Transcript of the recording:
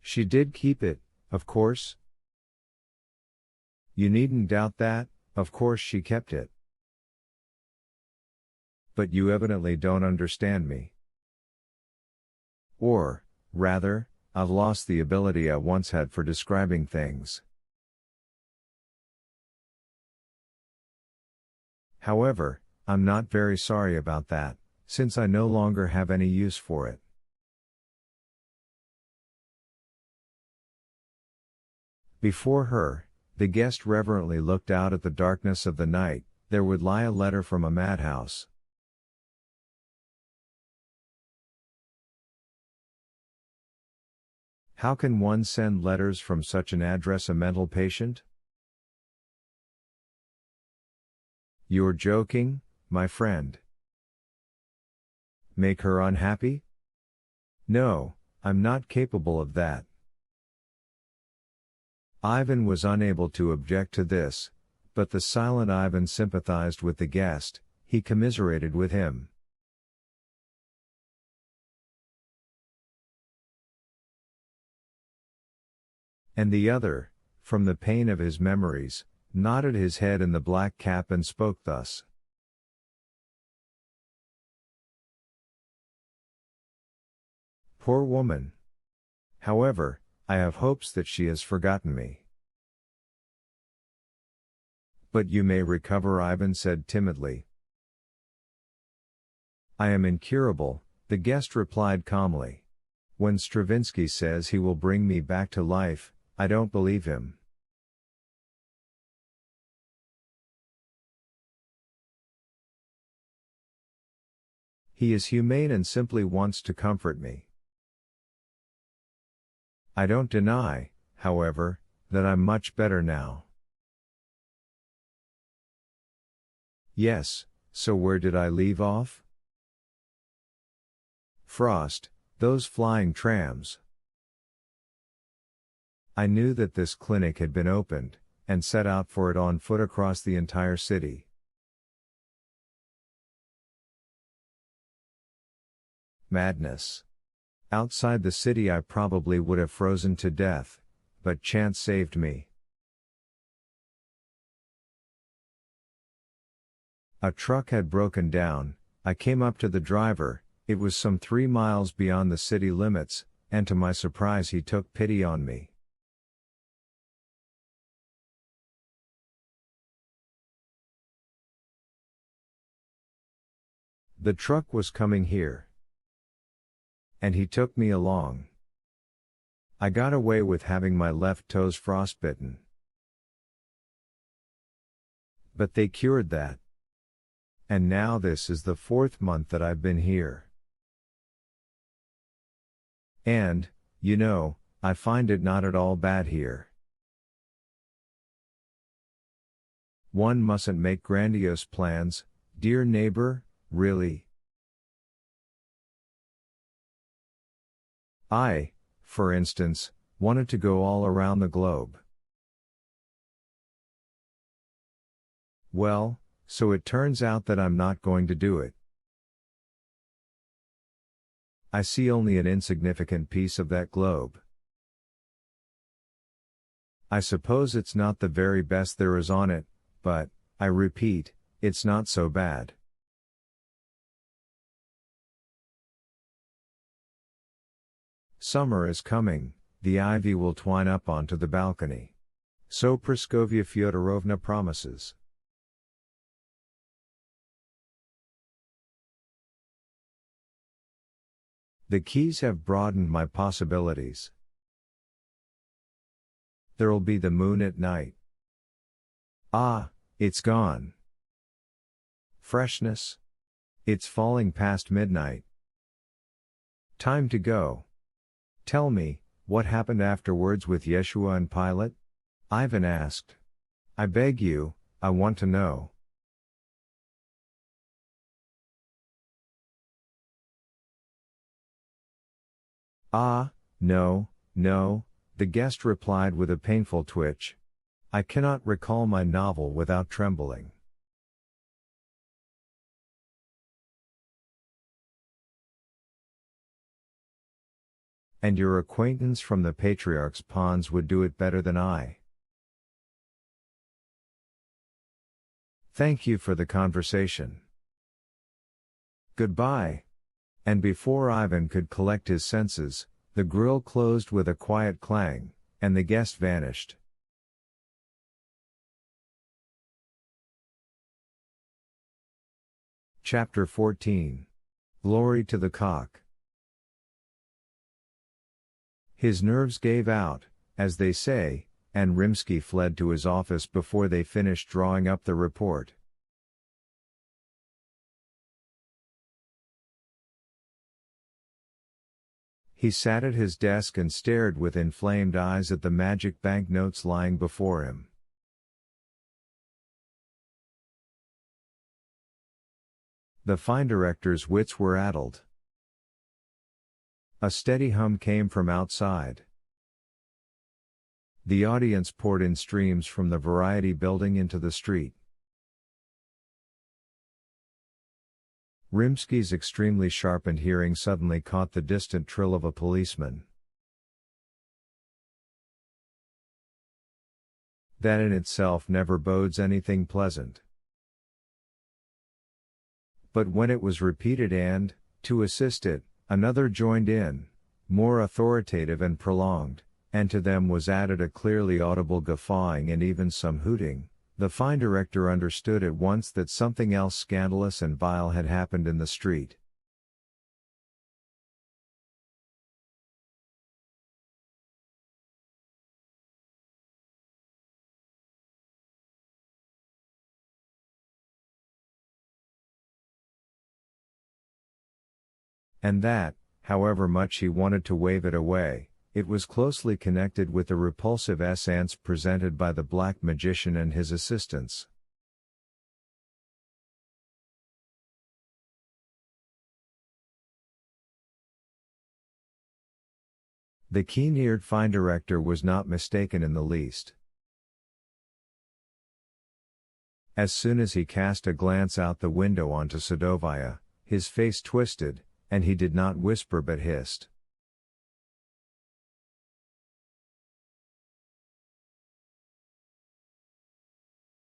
She did keep it, of course. You needn't doubt that, of course she kept it. But you evidently don't understand me. Or, rather, I've lost the ability I once had for describing things. However, I'm not very sorry about that, since I no longer have any use for it. Before her, the guest reverently looked out at the darkness of the night. There would lie a letter from a madhouse. How can one send letters from such an address? A mental patient? You're joking, my friend. Make her unhappy? No, I'm not capable of that. Ivan was unable to object to this, but the silent Ivan sympathized with the guest. He commiserated with him. And the other, from the pain of his memories, nodded his head in the black cap and spoke thus. Poor woman. However, I have hopes that she has forgotten me. But you may recover, Ivan said timidly. I am incurable, the guest replied calmly. When Stravinsky says he will bring me back to life, I don't believe him. He is humane and simply wants to comfort me. I don't deny, however, that I'm much better now. Yes, so where did I leave off? Frost, those flying trams. I knew that this clinic had been opened, and set out for it on foot across the entire city. Madness. Outside the city I probably would have frozen to death, but chance saved me. A truck had broken down. I came up to the driver. It was some 3 miles beyond the city limits, and to my surprise he took pity on me. The truck was coming here. And he took me along. I got away with having my left toes frostbitten. But they cured that. And now this is the 4th month that I've been here. And, you know, I find it not at all bad here. One mustn't make grandiose plans, dear neighbor, really. I, for instance, wanted to go all around the globe. Well, so it turns out that I'm not going to do it. I see only an insignificant piece of that globe. I suppose it's not the very best there is on it, but, I repeat, it's not so bad. Summer is coming, the ivy will twine up onto the balcony. So Praskovia Fyodorovna promises. The keys have broadened my possibilities. There'll be the moon at night. Ah, it's gone. Freshness. It's falling past midnight. Time to go. Tell me, what happened afterwards with Yeshua and Pilate? Ivan asked. I beg you, I want to know. Ah, no, no, the guest replied with a painful twitch. I cannot recall my novel without trembling. And your acquaintance from the patriarch's ponds would do it better than I. Thank you for the conversation. Goodbye. And before Ivan could collect his senses, the grill closed with a quiet clang, and the guest vanished. Chapter 14. Glory to the Cock. His nerves gave out, as they say, and Rimsky fled to his office before they finished drawing up the report. He sat at his desk and stared with inflamed eyes at the magic banknotes lying before him. The fine director's wits were addled. A steady hum came from outside. The audience poured in streams from the Variety building into the street. Rimsky's extremely sharpened hearing suddenly caught the distant trill of a policeman. That in itself never bodes anything pleasant. But when it was repeated and, to assist it, another joined in, more authoritative and prolonged, and to them was added a clearly audible guffawing and even some hooting, the fine director understood at once that something else scandalous and vile had happened in the street. And that, however much he wanted to wave it away, it was closely connected with the repulsive essence presented by the black magician and his assistants. The keen-eared fine director was not mistaken in the least. As soon as he cast a glance out the window onto Sadovaya, his face twisted, and he did not whisper but hissed.